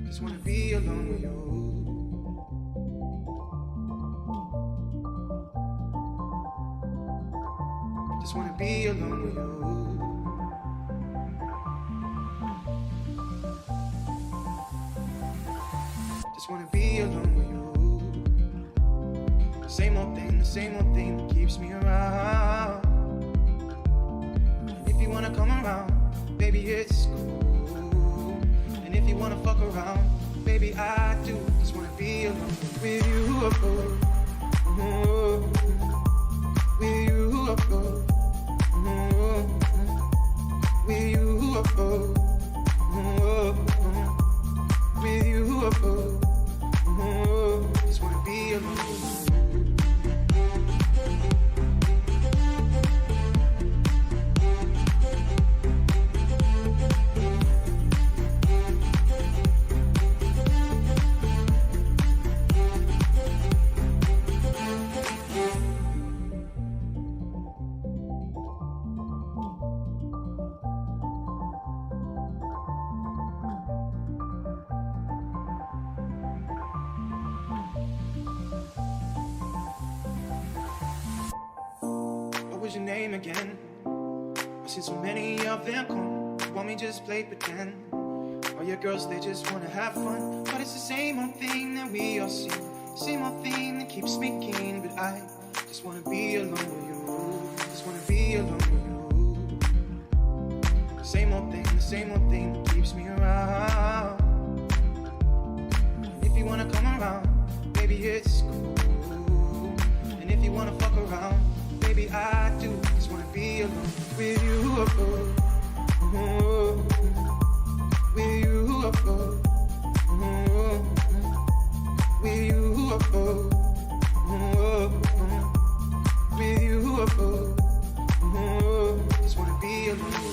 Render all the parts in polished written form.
Just wanna be alone with you. Just wanna be alone with you. Just wanna be alone with you. Same old thing that keeps me around. And if you wanna come around, baby, it's cool. And if you wanna fuck around, baby, I do. Just wanna be alone with you. With you. With you. With you. Just wanna be alone. Your name again. I've seen so many of them come. Want me just play pretend? All your girls, they just wanna have fun. But it's the same old thing that we all see. Same old thing that keeps me keen. But I just wanna be alone with you. Just wanna be alone with you. Same old thing, the same old thing that keeps me around. If you wanna come around, baby, it's cool. And if you wanna fuck around, baby, I do. Just wanna be alone with you. With you. With you. With you. Just wanna be alone.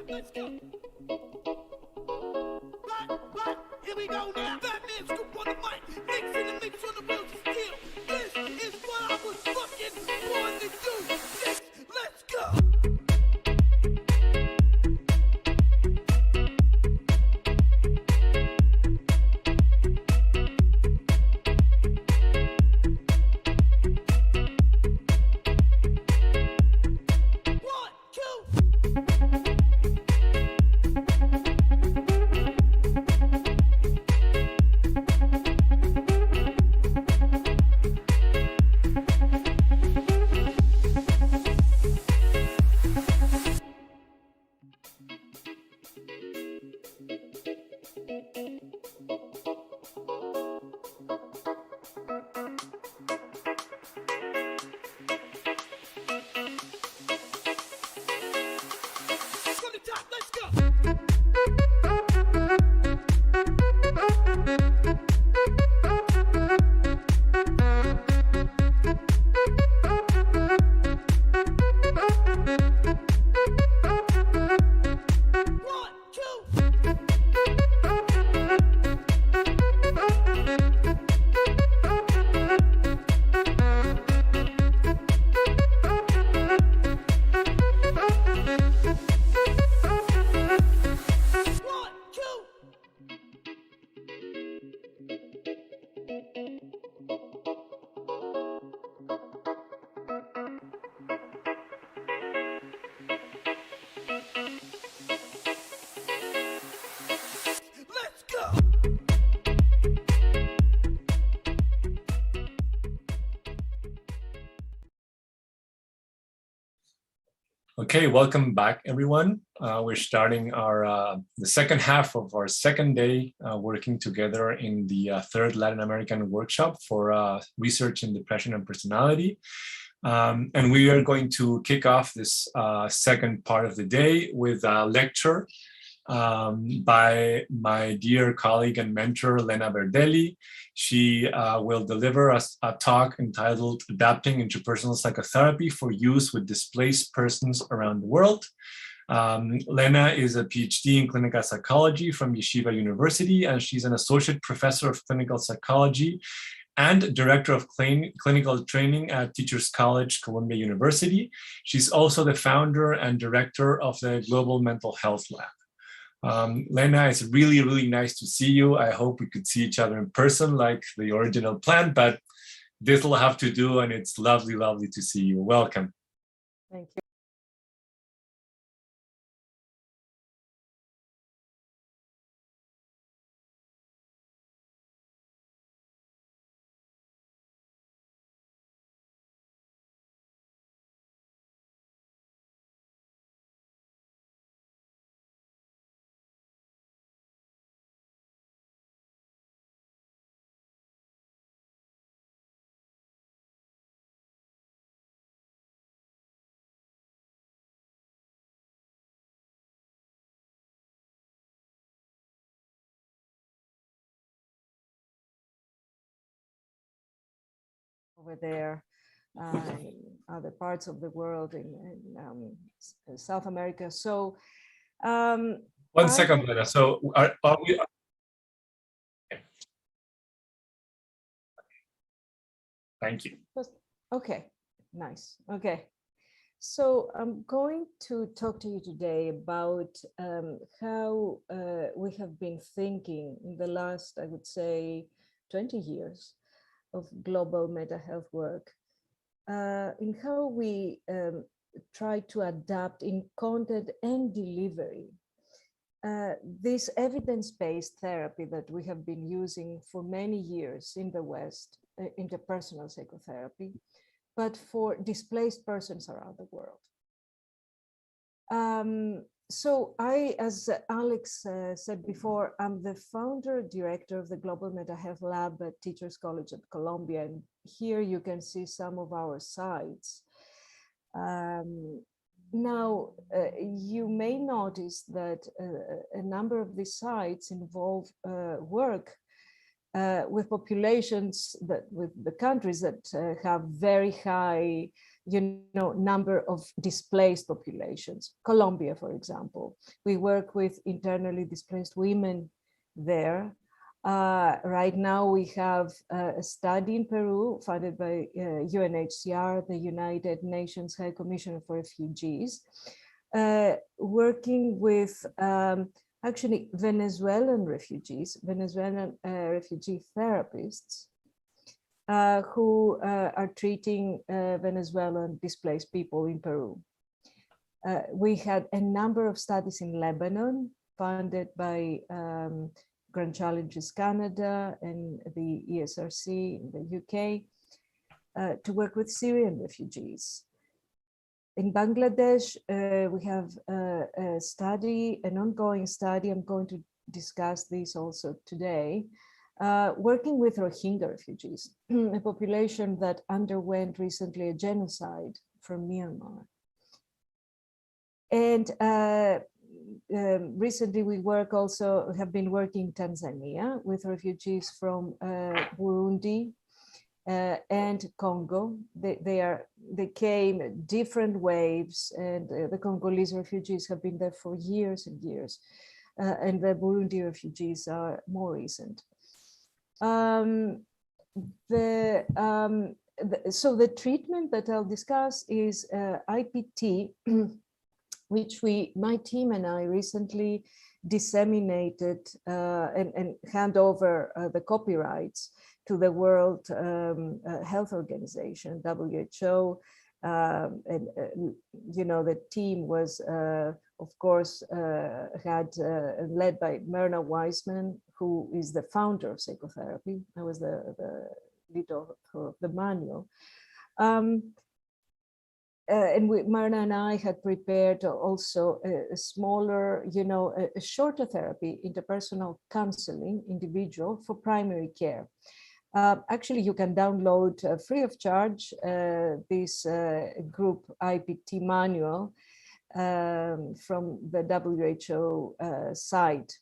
Let's go. What? Here we go now. Batman scoop on the mic. Mix in the mix on the wheels of steel. This is what I was fucking born to do. Let's go. Okay, welcome back, everyone. We're starting our the second half of our second day working together in the third Latin American workshop for research in depression and personality. And we are going to kick off this second part of the day with a lecture by my dear colleague and mentor, Lena Verdelli. She will deliver a talk entitled Adapting Interpersonal Psychotherapy for Use with Displaced Persons Around the World. Lena is a PhD in clinical psychology from Yeshiva University, and she's an associate professor of clinical psychology and director of clinical training at Teachers College, Columbia University. She's also the founder and director of the Global Mental Health Lab. Lena, it's really, really nice to see you. I hope we could see each other in person like the original plan, but this will have to do, and it's lovely, lovely to see you. Welcome. Thank you. Over there, in other parts of the world, in South America. So, One second, Lena. So, are we? Okay. Thank you. Okay, nice. Okay. So I'm going to talk to you today about how we have been thinking in the last, I would say, 20 years of global mental health work, in how we try to adapt in content and delivery this evidence-based therapy that we have been using for many years in the West, interpersonal psychotherapy, but for displaced persons around the world. So I, as Alex said before, I'm the founder director of the Global Mental Health Lab at Teachers College at Columbia. And here you can see some of our sites. Now, you may notice that a number of these sites involve work with populations with the countries that have very high, number of displaced populations. Colombia, for example, we work with internally displaced women there. Right now, we have a study in Peru funded by UNHCR, the United Nations High Commissioner for Refugees, working with actually Venezuelan refugees, Venezuelan refugee therapists who are treating Venezuelan displaced people in Peru. We had a number of studies in Lebanon funded by Grand Challenges Canada and the ESRC in the UK to work with Syrian refugees. In Bangladesh, we have a study, an ongoing study. I'm going to discuss this also today, working with Rohingya refugees, a population that underwent recently a genocide from Myanmar. And recently we have been working in Tanzania with refugees from Burundi and Congo. They came different waves, and the Congolese refugees have been there for years and years, and the Burundi refugees are more recent. So the treatment that I'll discuss is IPT, which my team and I recently disseminated and hand over the copyrights to the World Health Organization, WHO. And the team was, of course, led by Myrna Weissman, who is the founder of psychotherapy. I was the lead author of the manual. and Marna and I had prepared also a smaller, a shorter therapy, interpersonal counseling, individual for primary care. Actually, you can download free of charge this group IPT manual from the WHO site.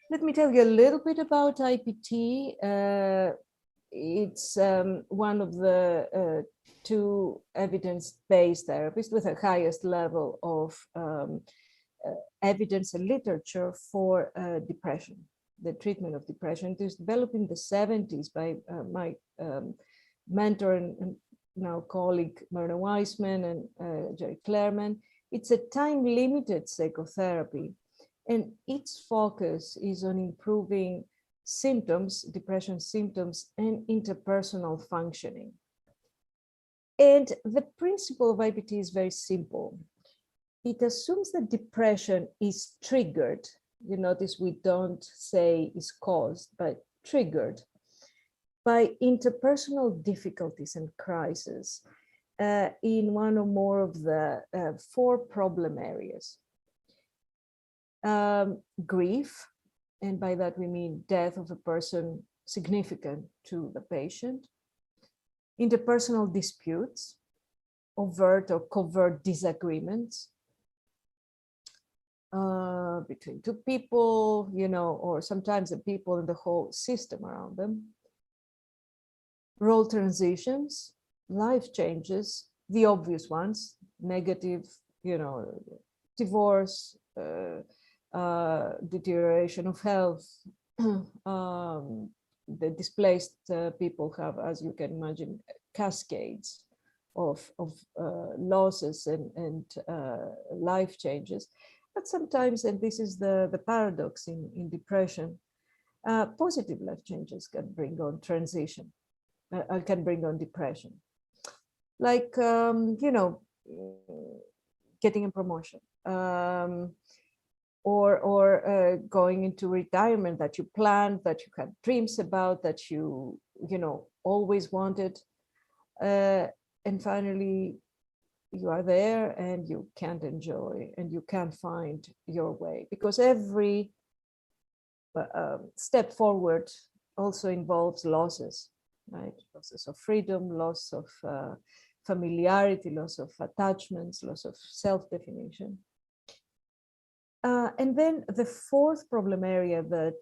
Let me tell you a little bit about IPT. It's one of the two evidence-based therapies with the highest level of evidence and literature for depression, the treatment of depression. It was developed in the 70s by my mentor and now colleague Myrna Weissman and Jerry Clareman. It's a time-limited psychotherapy, and its focus is on improving symptoms, depression symptoms, and interpersonal functioning. And the principle of IPT is very simple. It assumes that depression is triggered. You notice we don't say is caused, but triggered by interpersonal difficulties and crises in one or more of the 4 problem areas. Grief, and by that we mean death of a person significant to the patient. Interpersonal disputes, overt or covert disagreements between 2 people, or sometimes the people in the whole system around them. Role transitions, life changes, the obvious ones, negative, divorce, deterioration of health. The displaced people have, as you can imagine, cascades of losses and life changes. But sometimes, and this is the paradox in depression, positive life changes can bring on transition, can bring on depression. Like, getting a promotion. Or going into retirement that you planned, that you had dreams about, that you always wanted, and finally you are there and you can't enjoy and you can't find your way, because every step forward also involves losses, right? Losses of freedom, loss of familiarity, loss of attachments, loss of self-definition. And then the 4th problem area that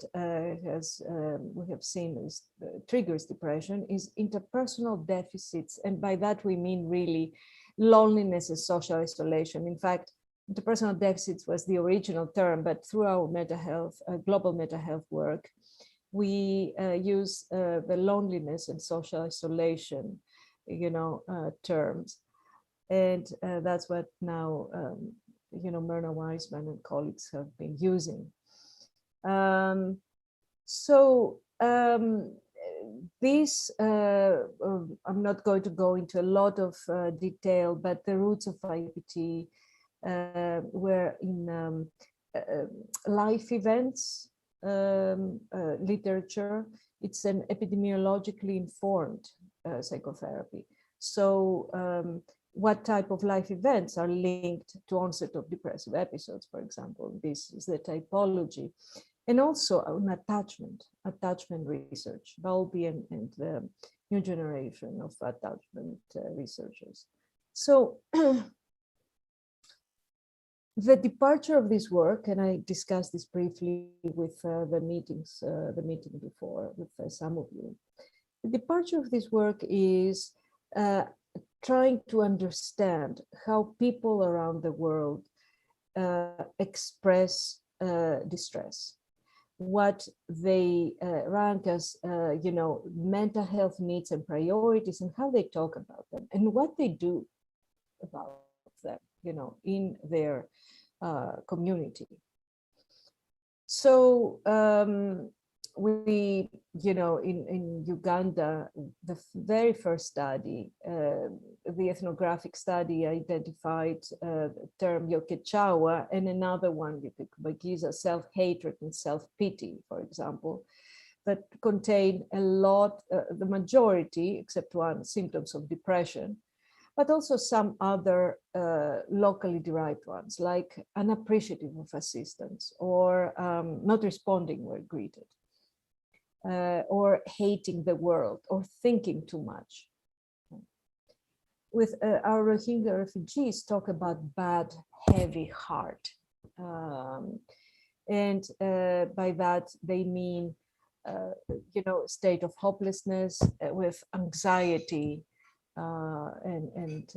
we have seen is triggers depression is interpersonal deficits. And by that we mean really loneliness and social isolation. In fact, interpersonal deficits was the original term, but through our mental health, global mental health work, we use the loneliness and social isolation, terms. And that's what now Myrna Weissman and colleagues have been using. This, I'm not going to go into a lot of detail, but the roots of IPT were in life events literature. It's an epidemiologically informed psychotherapy. So what type of life events are linked to onset of depressive episodes, for example? This is the typology. And also on attachment research, Bowlby and the new generation of attachment researchers. So the departure of this work, and I discussed this briefly with the meeting before with some of you. The departure of this work is trying to understand how people around the world express distress, what they rank as mental health needs and priorities, and how they talk about them, and what they do about them, in their community. So we, in Uganda, the very first study, the ethnographic study identified the term yokechawa, and another one, Yukibagiza, self-hatred and self-pity, for example, that contain a lot, the majority, except one, symptoms of depression. but also some other locally derived ones, like unappreciative of assistance, or not responding where greeted, or hating the world, or thinking too much. With our Rohingya refugees talk about bad, heavy heart. And by that, they mean, state of hopelessness with anxiety and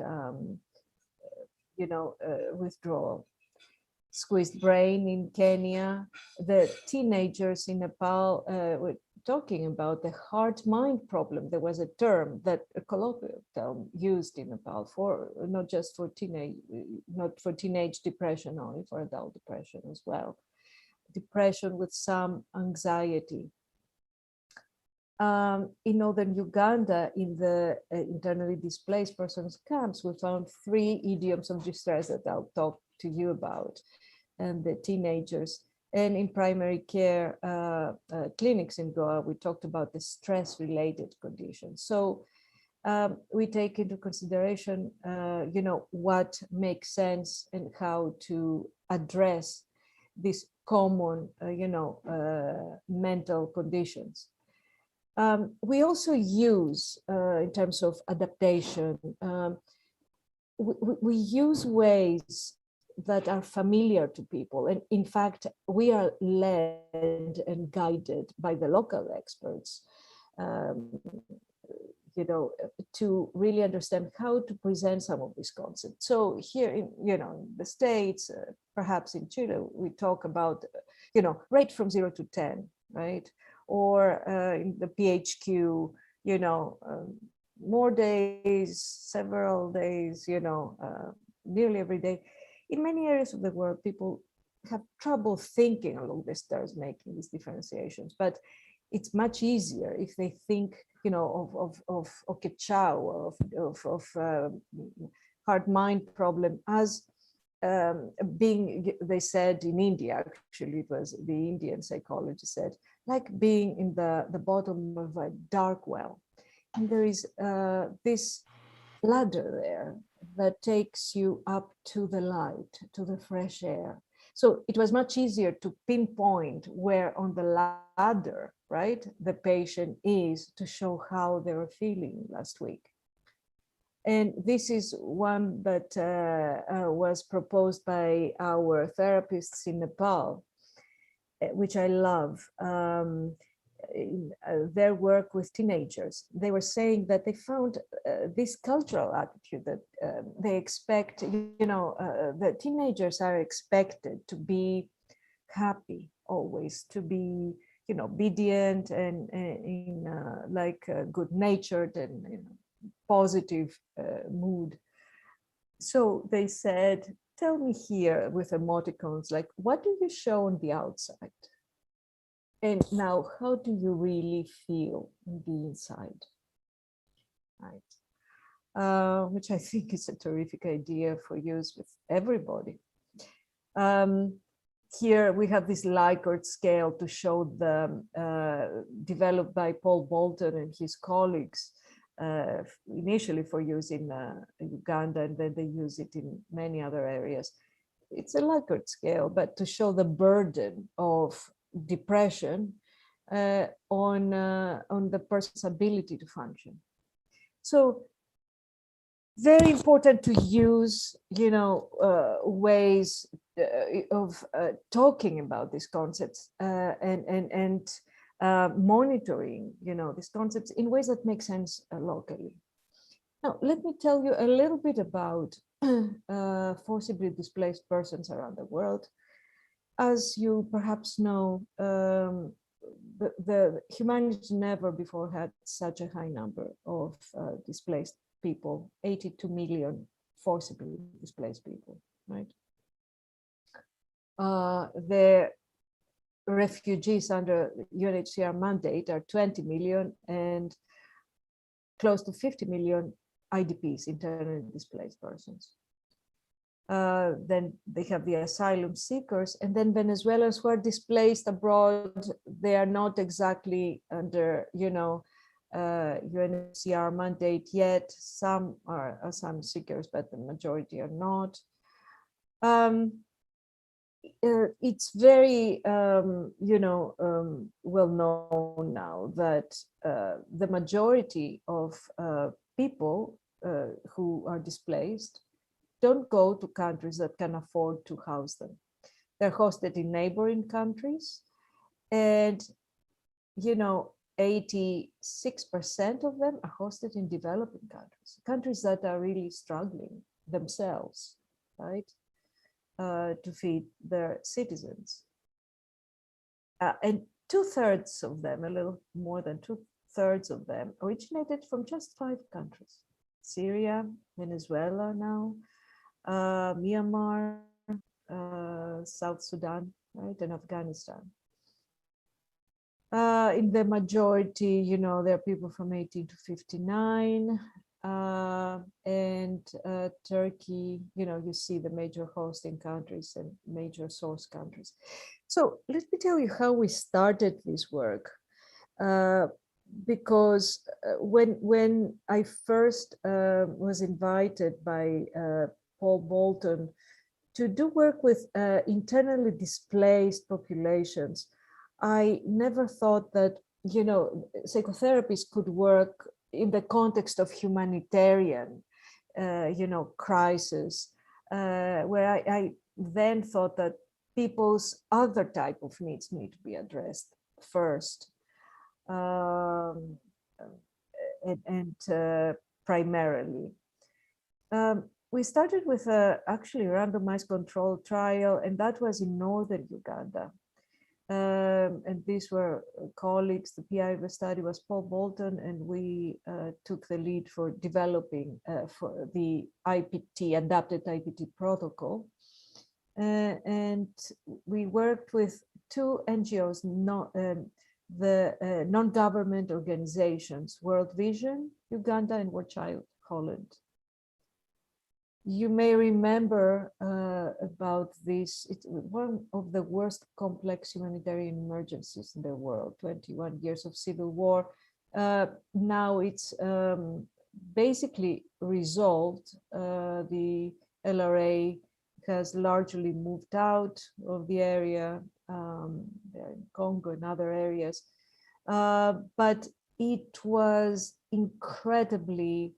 withdrawal. Squeezed brain in Kenya. The teenagers in Nepal were talking about the heart-mind problem. There was a term, that a colloquial term used in Nepal for not just for teenage depression only, for adult depression as well. Depression with some anxiety. In northern Uganda, in the internally displaced persons camps, we found 3 idioms of distress that I'll talk to you about, and the teenagers. And in primary care clinics in Goa, we talked about the stress-related conditions. So we take into consideration, what makes sense and how to address these common, mental conditions. We also use, in terms of adaptation, we use ways that are familiar to people. And in fact, we are led and guided by the local experts, to really understand how to present some of these concepts. So here in, in the States, perhaps in Chile, we talk about, rate from 0 to 10, right? Or in the PHQ, more days, several days, nearly every day. In many areas of the world, people have trouble thinking along these stairs, making these differentiations. But it's much easier if they think, of Okechao, of heart-mind problem as being, they said in India, actually it was the Indian psychologist said, like being in the bottom of a dark well. And there is this ladder there that takes you up to the light, to the fresh air. So it was much easier to pinpoint where on the ladder, right, the patient is, to show how they were feeling last week. And this is one that was proposed by our therapists in Nepal, which I love. In their work with teenagers, they were saying that they found this cultural attitude that they expect, the teenagers are expected to be happy always, to be, obedient and good natured and positive mood. So they said, tell me here with emoticons, like, what do you show on the outside? And now, how do you really feel on the inside? Right. Which I think is a terrific idea for use with everybody. Here we have this Likert scale to show the developed by Paul Bolton and his colleagues, initially for use in Uganda, and then they use it in many other areas. It's a Likert scale, but to show the burden of depression on the person's ability to function. So very important to use, ways of talking about these concepts and monitoring, these concepts in ways that make sense locally. Now, let me tell you a little bit about forcibly displaced persons around the world. As you perhaps know, the humanity never before had such a high number of displaced people, 82 million forcibly displaced people, right? The refugees under UNHCR mandate are 20 million and close to 50 million IDPs, internally displaced persons. Then they have the asylum seekers, and then Venezuelans who are displaced abroad. They are not exactly under, UNHCR mandate yet. Some are asylum seekers, but the majority are not. It's very, well known now that the majority of people who are displaced don't go to countries that can afford to house them. They're hosted in neighboring countries, and 86% of them are hosted in developing countries, countries that are really struggling themselves, right, to feed their citizens. And 2/3 of them, a little more than 2/3 of them, originated from just 5 countries: Syria, Venezuela now, Myanmar, South Sudan, right, and Afghanistan. In the majority, there are people from 18 to 59, and Turkey, you see the major hosting countries and major source countries. So let me tell you how we started this work. Because when I first was invited by Paul Bolton to do work with internally displaced populations, I never thought that, psychotherapists could work in the context of humanitarian, crisis, where I then thought that people's other type of needs need to be addressed first, and primarily. We started with a actually randomized controlled trial, and that was in northern Uganda. And these were colleagues. The PI of the study was Paul Bolton, and we took the lead for developing for the IPT, adapted IPT protocol. And we worked with 2 NGOs, the non-government organizations, World Vision, Uganda, and War Child, Holland. You may remember about this. It's one of the worst complex humanitarian emergencies in the world, 21 years of civil war. Now it's basically resolved. The LRA has largely moved out of the area, in Congo and other areas. But it was incredibly,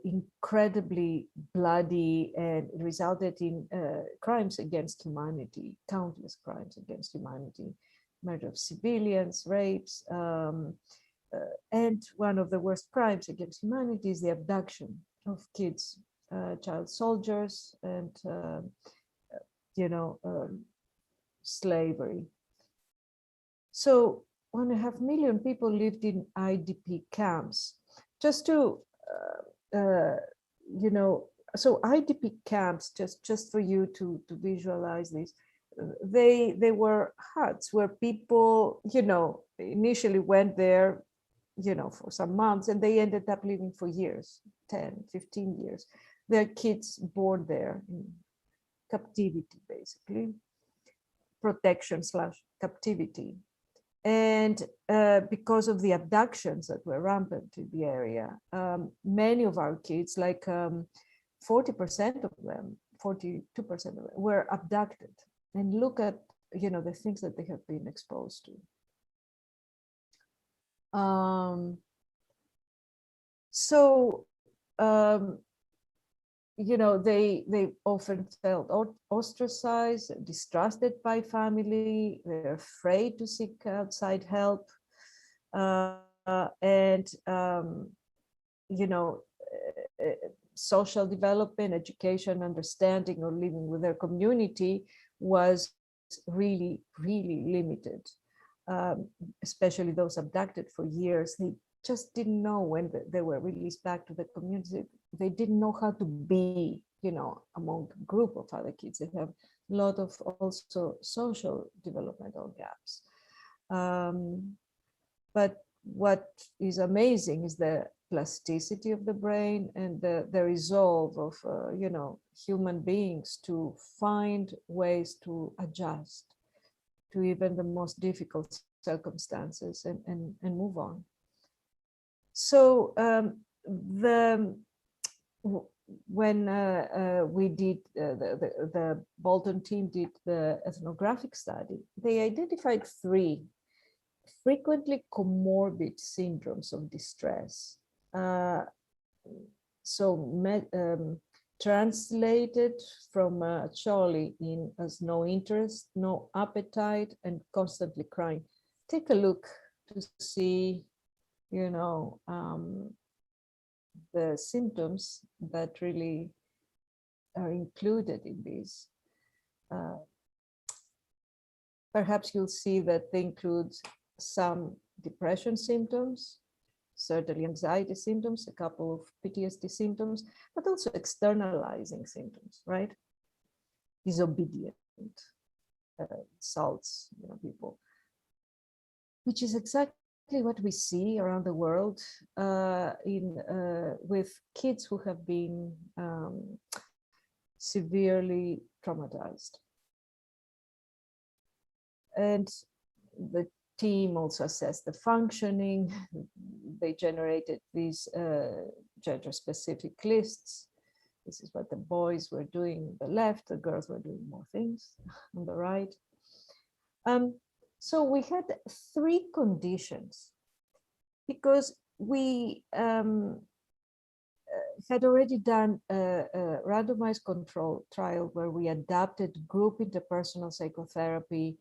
incredibly bloody, and resulted in crimes against humanity, countless crimes against humanity, murder of civilians, rapes, and one of the worst crimes against humanity is the abduction of kids, child soldiers, and slavery. So 1.5 million people lived in IDP camps. Just to so IDP camps, just for you to visualize this, they were huts where people, initially went there, for some months, and they ended up living for years, 10, 15 years. Their kids born there in captivity, basically, protection/captivity. And because of the abductions that were rampant in the area, many of our kids, like 40% of them, 42% of them, were abducted. And look at, the things that they have been exposed to. They often felt ostracized, distrusted by family. They're afraid to seek outside help, and social development, education, understanding, or living with their community was really, really limited. Especially those abducted for years, they just didn't know when they were released back to the community. They didn't know how to be, among a group of other kids. They have a lot of also social developmental gaps. But what is amazing is the plasticity of the brain and the resolve of, human beings to find ways to adjust to even the most difficult circumstances and move on. So when we did the Bolton team did the ethnographic study, they identified 3 frequently comorbid syndromes of distress. Translated from Charlie in as no interest, no appetite, and constantly crying. Take a look to see, you know, the symptoms that really are included in these. Perhaps you'll see that they include some depression symptoms, certainly anxiety symptoms, a couple of PTSD symptoms, but also externalizing symptoms, right? Disobedient, insults, you know, people, which is exactly what we see around the world with kids who have been severely traumatized. And the team also assessed the functioning. They generated these gender-specific lists. This is what the boys were doing on the left, the girls were doing more things on the right. So we had 3 conditions because we had already done a randomized control trial where we adapted group interpersonal psychotherapy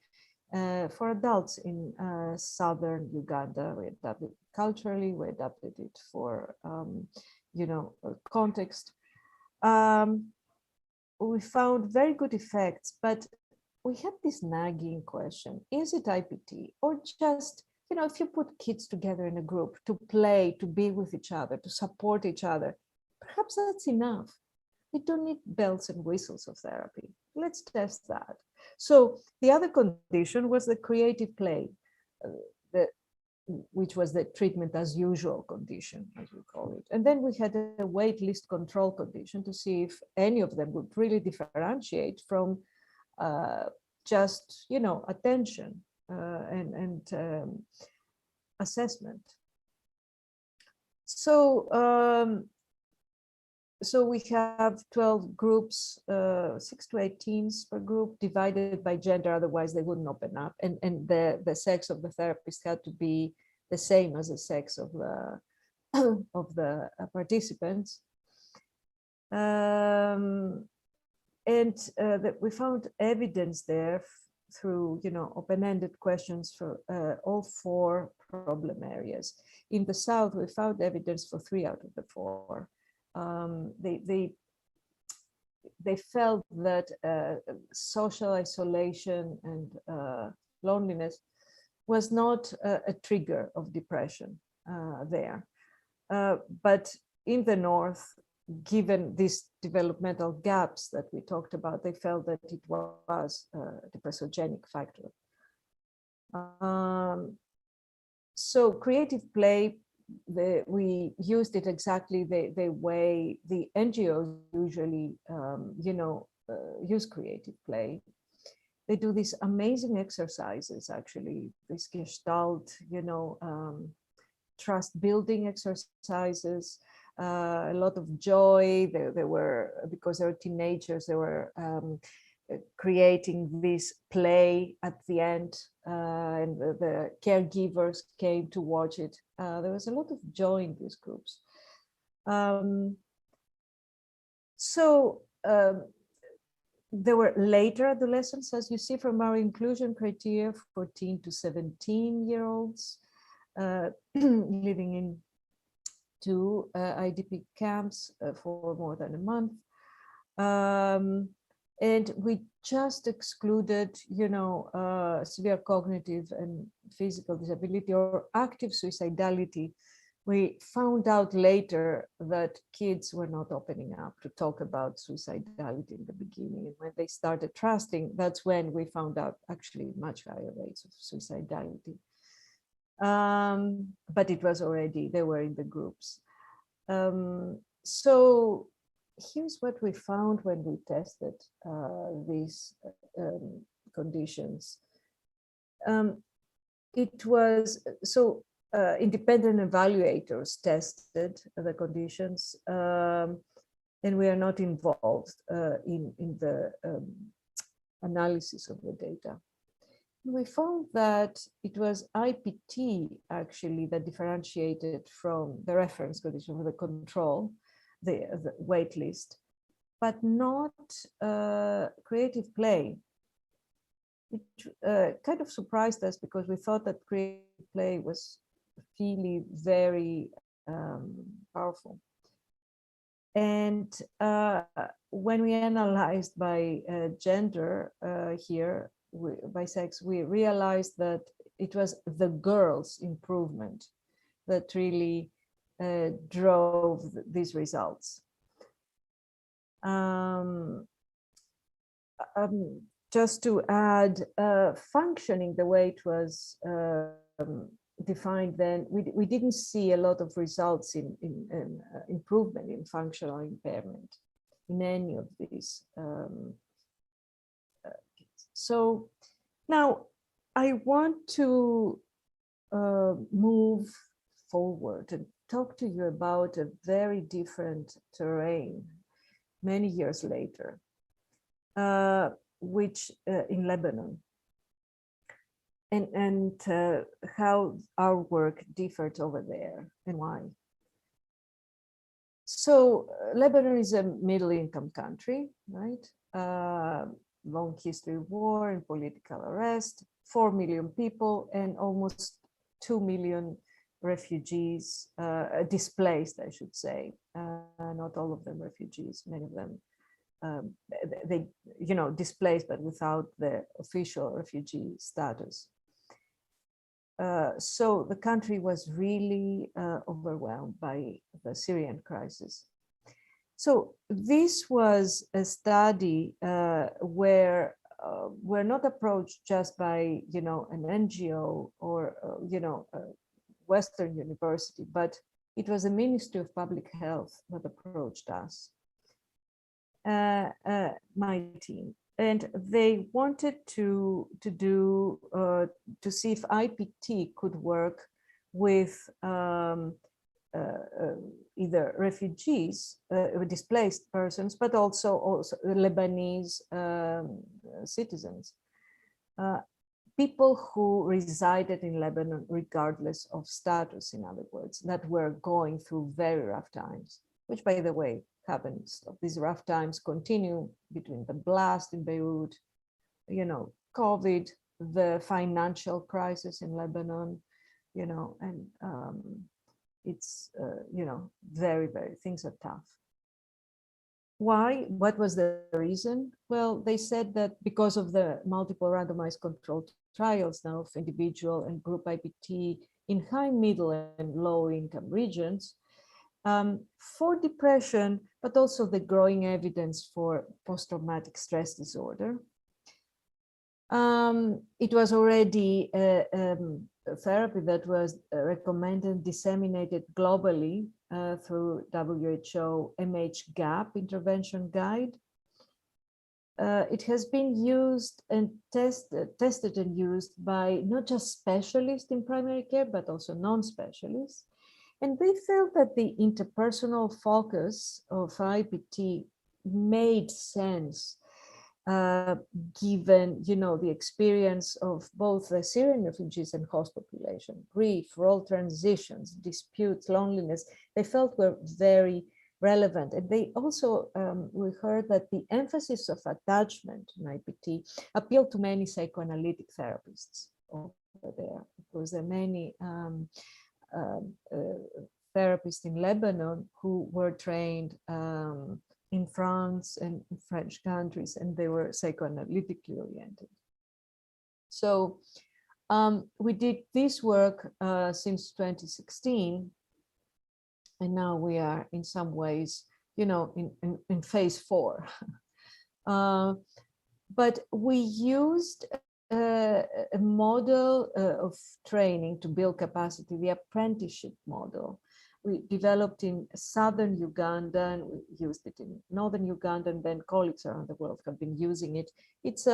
for adults in southern Uganda. We adapted it culturally, we adapted it for, you know, context. We found very good effects, but we had this nagging question: is it IPT or just, you know, if you put kids together in a group to play, to be with each other, to support each other, perhaps that's enough. We don't need bells and whistles of therapy. Let's test that. So the other condition was the creative play, which was the treatment as usual condition, as we call it. And then we had a wait list control condition to see if any of them would really differentiate from just, you know, attention and assessment. So we have 12 groups, 6 to 8 teams per group, divided by gender, otherwise they wouldn't open up. And the sex of the therapist had to be the same as the sex of the of the participants. And that we found evidence there through, you know, open-ended questions for all 4 problem areas. In the South, we found evidence for 3 out of the 4. They felt that social isolation and loneliness was not a trigger of depression there. But in the North, given these developmental gaps that we talked about, they felt that it was a depressogenic factor. So creative play, we used it exactly the way the NGOs usually, you know, use creative play. They do these amazing exercises, actually, this Gestalt, you know, trust building exercises, a lot of joy. They were, because they were teenagers, they were creating this play at the end, and the caregivers came to watch it. There was a lot of joy in these groups. There were later adolescents, as you see from our inclusion criteria, 14 to 17-year-olds living in 2 IDP camps for more than a month. And we just excluded, you know, severe cognitive and physical disability or active suicidality. We found out later that kids were not opening up to talk about suicidality in the beginning. And when they started trusting, that's when we found out actually much higher rates of suicidality. But it was already, they were in the groups. So here's what we found when we tested these conditions. it was so independent evaluators tested the conditions, and we are not involved in the analysis of the data. We found that it was IPT actually that differentiated from the reference condition for the control, the wait list, but not creative play. It kind of surprised us because we thought that creative play was really very powerful. And when we analyzed by gender here, by sex, we realized that it was the girls' improvement that really drove these results. Just to add, functioning the way it was defined then, we didn't see a lot of results in improvement in functional impairment in any of these. So now I want to move forward and talk to you about a very different terrain many years later, which in Lebanon, and how our work differed over there and why. So Lebanon is a middle-income country, right? Long history of war and political arrest, 4 million people and almost 2 million refugees, displaced, I should say. Not all of them refugees, many of them they, displaced, but without the official refugee status. So the country was really overwhelmed by the Syrian crisis. So this was a study where we're not approached just by, an NGO or, a Western university, but it was the Ministry of Public Health that approached us, my team. And they wanted to see if IPT could work with either refugees, displaced persons, but also Lebanese citizens, people who resided in Lebanon regardless of status, in other words, that were going through very rough times, which, by the way, happens. These rough times continue between the blast in Beirut, COVID, the financial crisis in Lebanon, and it's, very, very, things are tough. Why? What was the reason? Well, they said that because of the multiple randomized controlled trials now of individual and group IPT in high, middle, and low income regions, for depression, but also the growing evidence for post-traumatic stress disorder. It was already a therapy that was recommended and disseminated globally through WHO MHGAP intervention guide. It has been used and tested and used by not just specialists in primary care, but also non-specialists. And they felt that the interpersonal focus of IPT made sense, given, the experience of both the Syrian refugees and host population, grief, role transitions, disputes, loneliness. They felt were very relevant. And they also, we heard that the emphasis of attachment in IPT appealed to many psychoanalytic therapists over there, because there are many therapists in Lebanon who were trained in France and in French countries, and they were psychoanalytically oriented. So we did this work since 2016, and now we are in some ways, in phase 4. But we used a model of training to build capacity, the apprenticeship model. We developed in southern Uganda, and we used it in northern Uganda, and then colleagues around the world have been using it. It's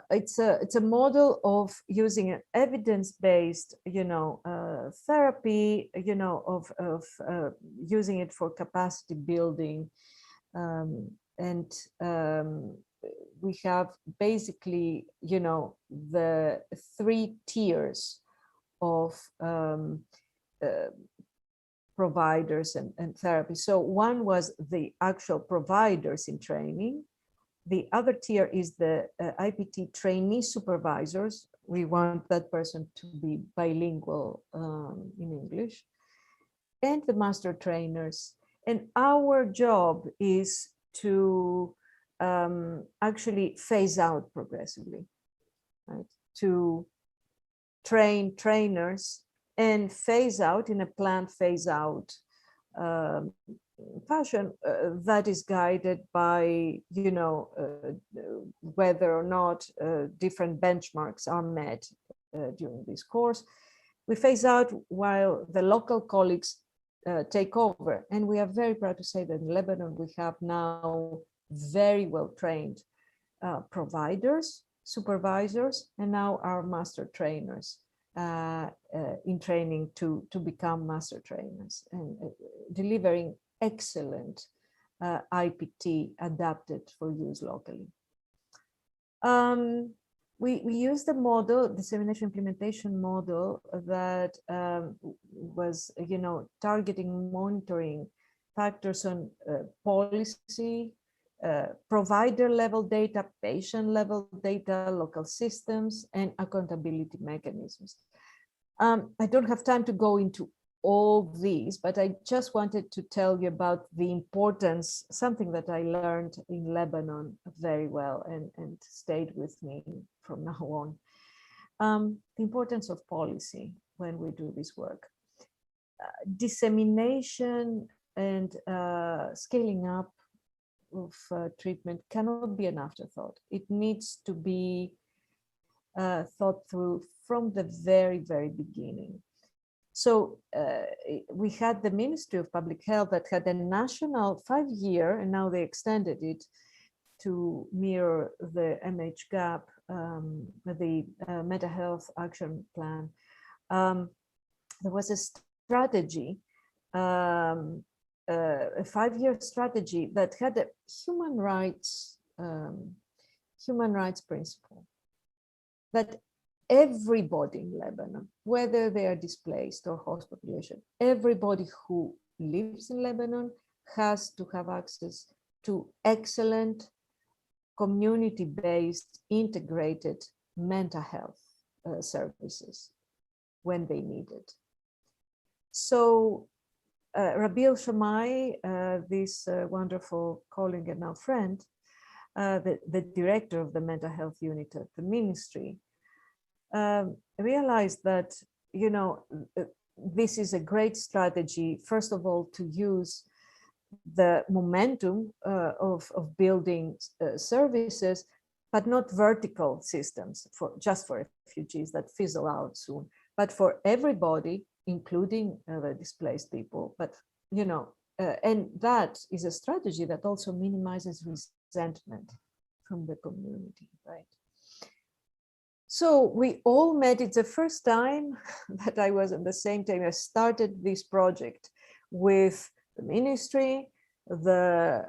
it's a model of using an evidence-based, therapy, of using it for capacity building, and we have basically, the 3 tiers of providers and therapy. So one was the actual providers in training. The other tier is the IPT trainee supervisors. We want that person to be bilingual in English, and the master trainers. And our job is to actually phase out progressively, right? To train trainers and phase out in a planned phase out fashion that is guided by, whether or not different benchmarks are met during this course. We phase out while the local colleagues take over. And we are very proud to say that in Lebanon, we have now very well trained providers, supervisors, and now our master trainers in training to become master trainers and delivering excellent IPT adapted for use locally. We use the model, dissemination implementation model that was, targeting monitoring factors on policy, provider level data, patient level data, local systems, and accountability mechanisms. I don't have time to go into all these, but I just wanted to tell you about the importance, something that I learned in Lebanon very well and stayed with me from now on. The importance of policy when we do this work. Dissemination and scaling up of treatment cannot be an afterthought. It needs to be thought through from the very, very beginning. So we had the Ministry of Public Health that had a national 5-year, and now they extended it to mirror the MHGAP, the Mental Health Action Plan. There was a strategy, a 5-year strategy that had a human rights principle, that everybody in Lebanon, whether they are displaced or host population, everybody who lives in Lebanon has to have access to excellent community-based integrated mental health services when they need it. So Rabil Shamai, this wonderful colleague and now friend, the director of the mental health unit at the ministry, realized that, this is a great strategy, first of all, to use the momentum of building services, but not vertical systems just for refugees that fizzle out soon, but for everybody, including the displaced people. But, and that is a strategy that also minimizes resentment from the community, right? So we all met. It's the first time that I was on the same time. I started this project with the ministry, the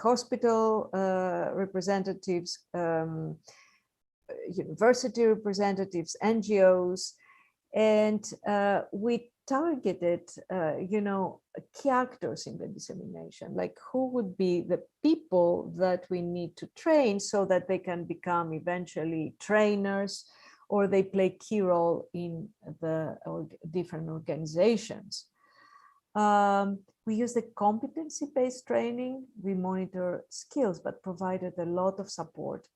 hospital representatives, university representatives, NGOs, and we targeted, key actors in the dissemination, like who would be the people that we need to train so that they can become eventually trainers, or they play key role in the different organizations. We use the competency-based training. We monitor skills, but provided a lot of support.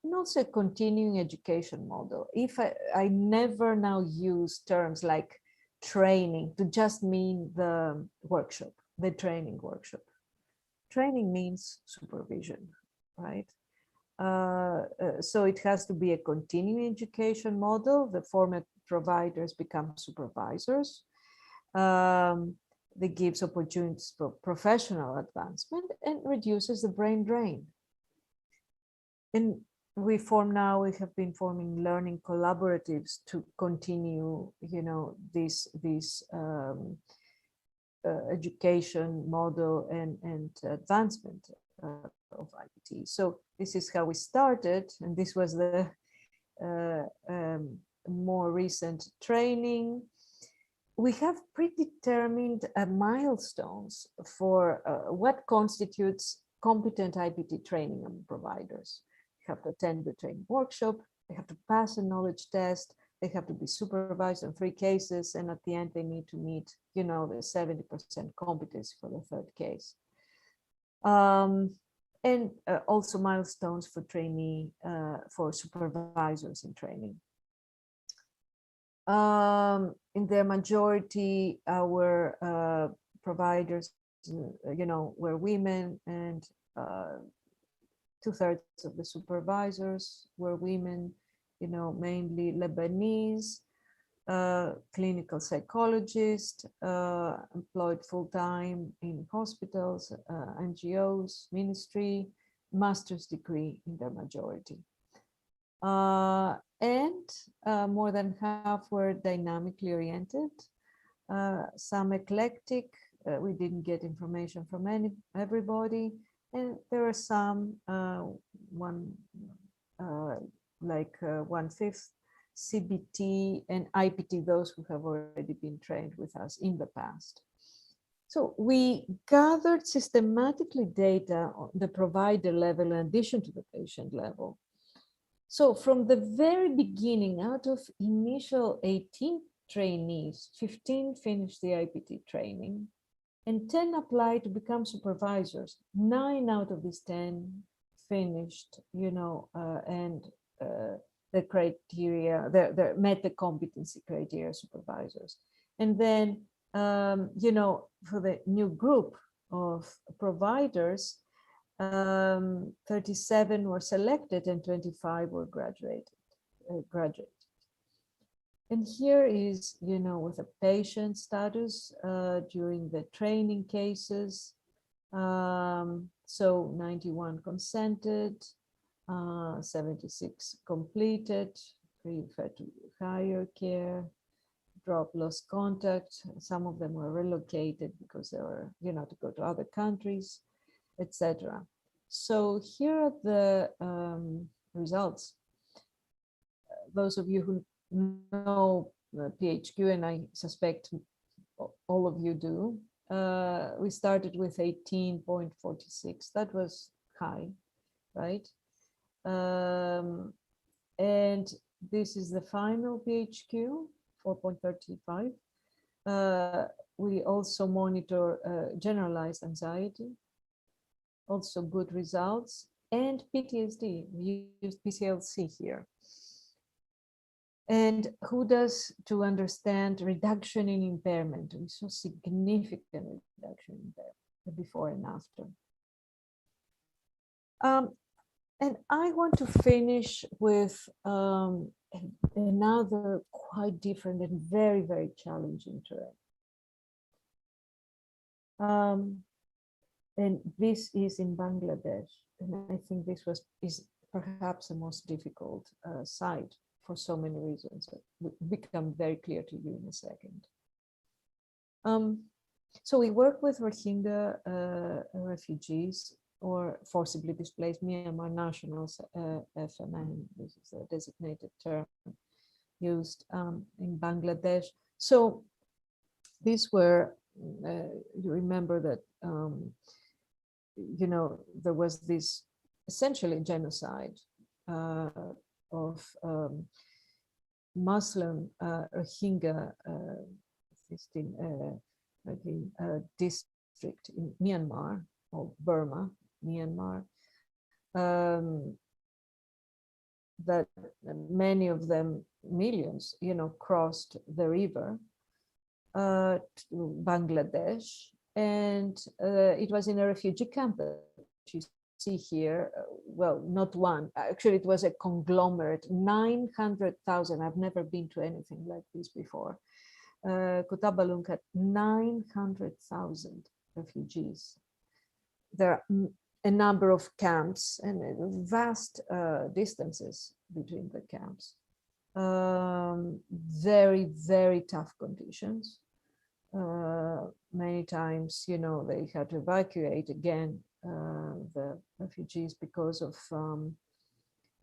And also a continuing education model. If I never now use terms like training to just mean the workshop, the training workshop. Training means supervision, right? So it has to be a continuing education model. The former providers become supervisors. That gives opportunities for professional advancement and reduces the brain drain. And we have been forming learning collaboratives to continue, this education model and advancement of IPT. So this is how we started, and this was the more recent training. We have predetermined milestones for what constitutes competent IPT training providers. They have to attend the training workshop, they have to pass a knowledge test, they have to be supervised on 3 cases, and at the end they need to meet, the 70% competency for the 3rd case. And also milestones for trainee, for supervisors in training. In their majority, our providers, were women, and 2/3 of the supervisors were women, mainly Lebanese, clinical psychologists, employed full-time in hospitals, NGOs, ministry, master's degree in their majority. And more than half were dynamically oriented, some eclectic. We didn't get information from everybody, and there are some, like 1/5 CBT and IPT, those who have already been trained with us in the past. So we gathered systematically data on the provider level in addition to the patient level. So from the very beginning, out of initial 18 trainees, 15 finished the IPT training, and 10 applied to become supervisors. 9 out of these 10 finished, and the criteria, they met the competency criteria supervisors. And then, for the new group of providers, 37 were selected and 25 were graduated. And here is, with a patient status during the training cases. So 91 consented, 76 completed, referred to higher care, drop, lost contact. Some of them were relocated because they were, to go to other countries, etc. So here are the results. Those of you who know PHQ, and I suspect all of you do, we started with 18.46. That was high, right? And this is the final PHQ, 4.35. We also monitor generalized anxiety, also good results, and PTSD. We used PCLC here. And who does to understand reduction in impairment? We saw significant reduction in impairment before and after. And I want to finish with another quite different and very, very challenging terrain. And this is in Bangladesh. And I think this is perhaps the most difficult site for so many reasons that will become very clear to you in a second. So we work with Rohingya refugees or forcibly displaced Myanmar nationals, FMN, this is a designated term used in Bangladesh. So these were, you remember that, there was this essentially genocide of Muslim Rohingya district in Myanmar, or Burma, Myanmar, that many of them, millions, crossed the river to Bangladesh, and it was in a refugee camp that you see here. Well, not one, actually it was a conglomerate, 900,000. I've never been to anything like this before. Kutabalunk had 900,000 refugees. There are a number of camps and vast distances between the camps. Very, very tough conditions. Many times, they had to evacuate again the refugees because of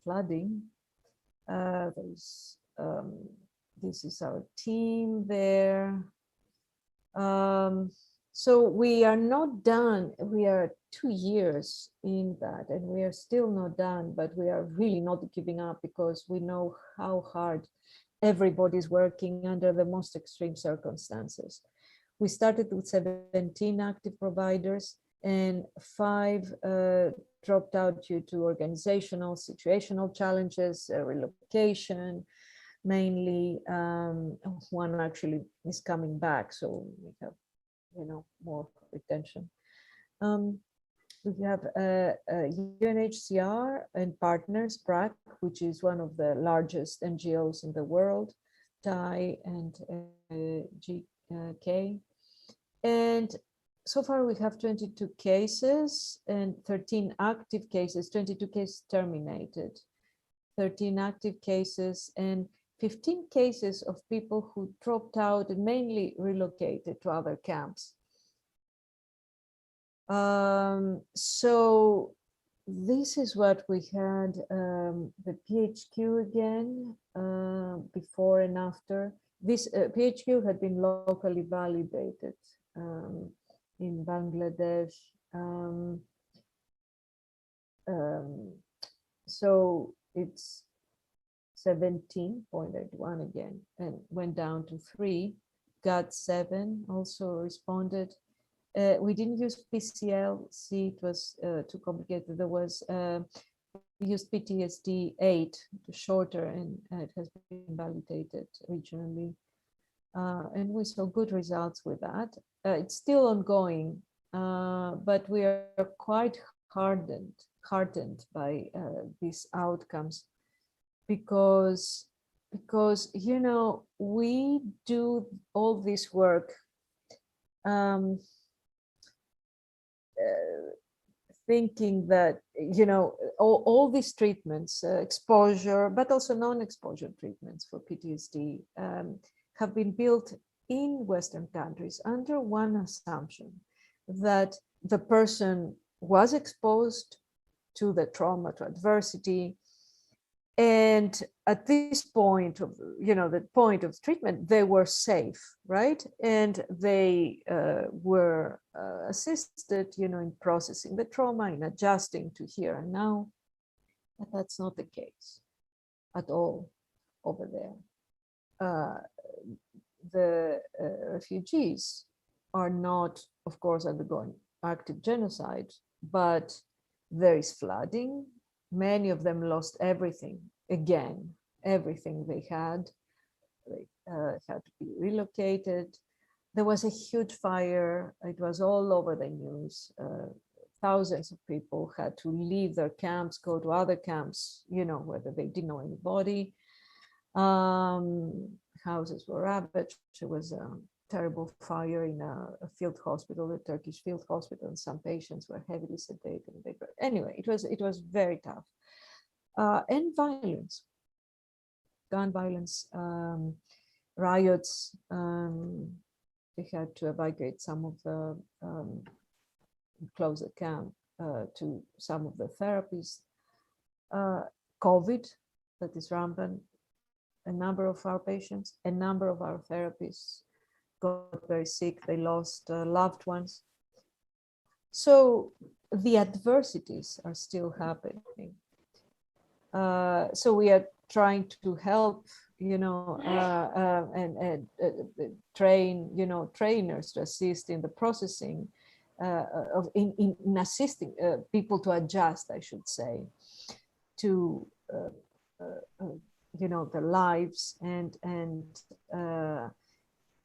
flooding. This is our team there. So we are not done. We are 2 years in that, and we are still not done, but we are really not giving up because we know how hard everybody's working under the most extreme circumstances. We started with 17 active providers, and 5 dropped out due to organizational, situational challenges, relocation, mainly. One actually is coming back, so we have more retention. We have UNHCR and partners, BRAC, which is one of the largest NGOs in the world, TAI and GK. And so far we have 22 cases and 13 active cases, 22 cases terminated, 13 active cases, and 15 cases of people who dropped out and mainly relocated to other camps. So this is what we had, the PHQ again, before and after. This PHQ had been locally validated in Bangladesh. So it's 17.81 again, and went down to 3. Got 7 also responded. We didn't use PCLC, it was too complicated. There was, we used PTSD 8, shorter, and it has been validated regionally. And we saw good results with that. It's still ongoing, but we are quite heartened by these outcomes, because we do all this work thinking that all these treatments, exposure, but also non-exposure treatments for PTSD, have been built in Western countries under one assumption, that the person was exposed to the trauma, to adversity, and at this point of, the point of treatment, they were safe, right? And they were assisted, in processing the trauma, in adjusting to here and now. But that's not the case at all over there. The refugees are not, of course, undergoing active genocide, but there is flooding. Many of them lost everything, again, everything they had. They had to be relocated. There was a huge fire. It was all over the news. Thousands of people had to leave their camps, go to other camps, whether they didn't know anybody. Houses were ravaged. There was a terrible fire in a field hospital, a Turkish field hospital, and some patients were heavily sedated. Anyway, it was very tough. And violence, gun violence, riots. They had to evacuate some of the close the camp to some of the therapies. COVID, that is rampant. A number of our patients, a number of our therapists got very sick. They lost loved ones. So the adversities are still happening. So we are trying to help, and train, trainers to assist in the processing in assisting people to adjust, I should say, to their lives and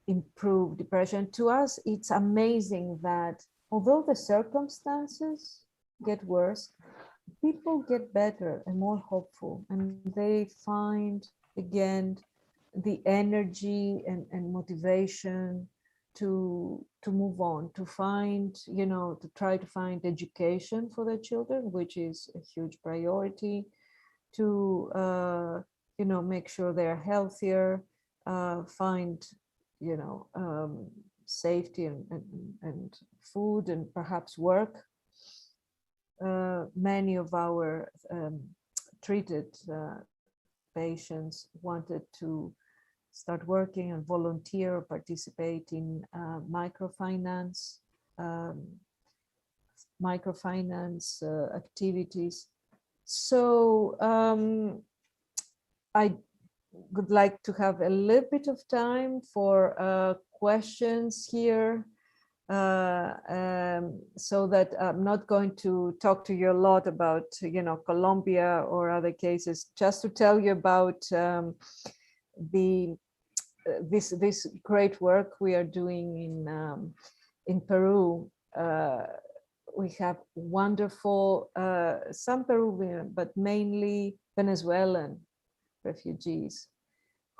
improve depression. To us, it's amazing that although the circumstances get worse, people get better and more hopeful, and they find again the energy and motivation move on, to find, to try to find education for their children, which is a huge priority, to make sure they're healthier, find safety and food and perhaps work. Many of our treated patients wanted to start working and volunteer or participate in microfinance activities. So I would like to have a little bit of time for questions here, so that I'm not going to talk to you a lot about, Colombia or other cases, just to tell you about this great work we are doing in Peru. We have wonderful, some Peruvian, but mainly Venezuelan refugees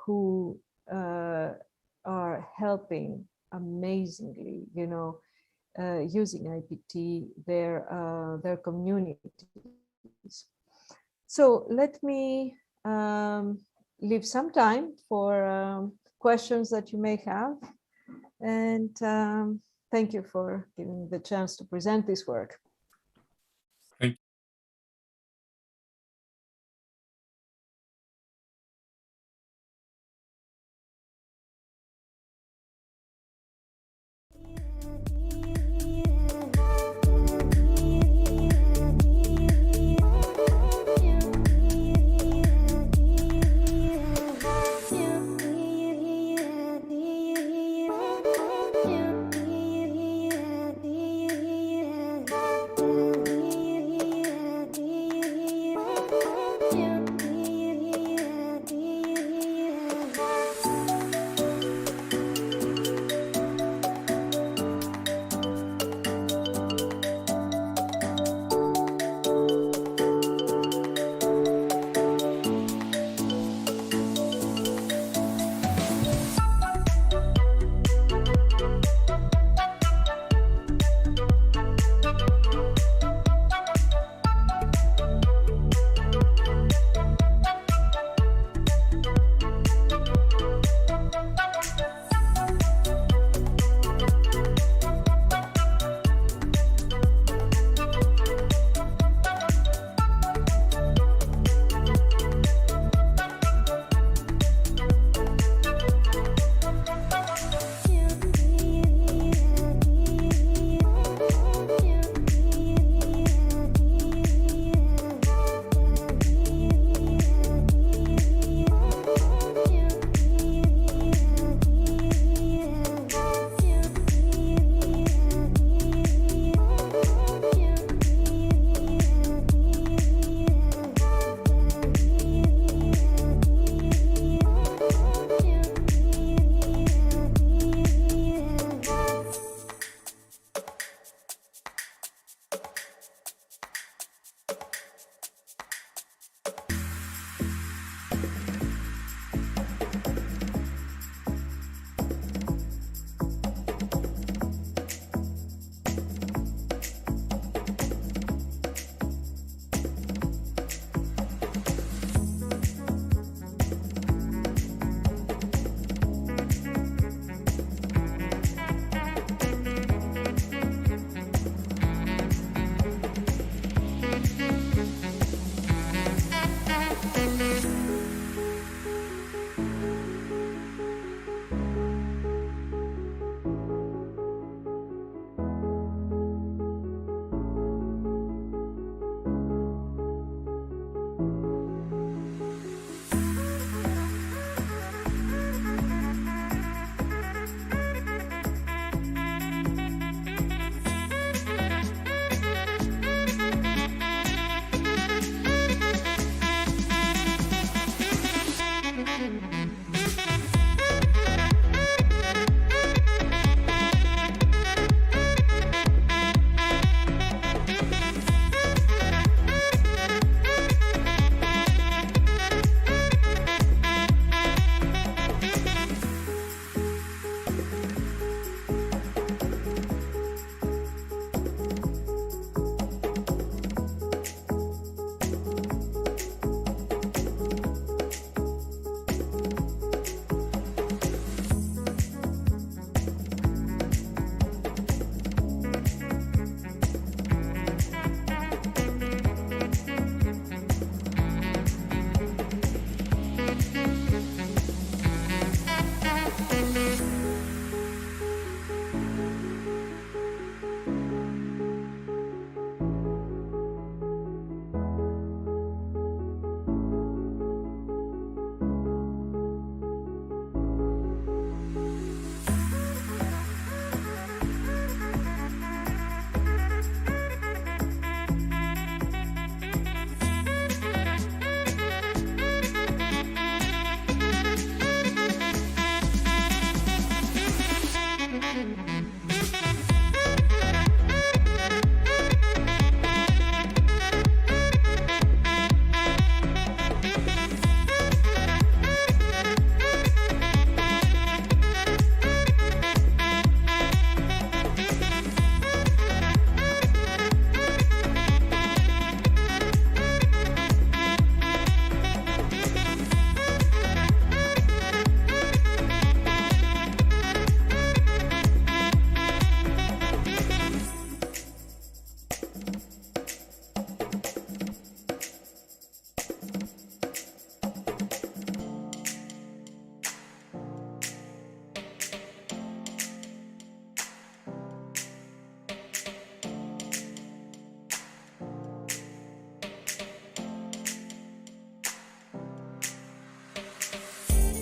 who are helping amazingly, using IPT, their communities. So let me leave some time for questions that you may have. And thank you for giving me the chance to present this work.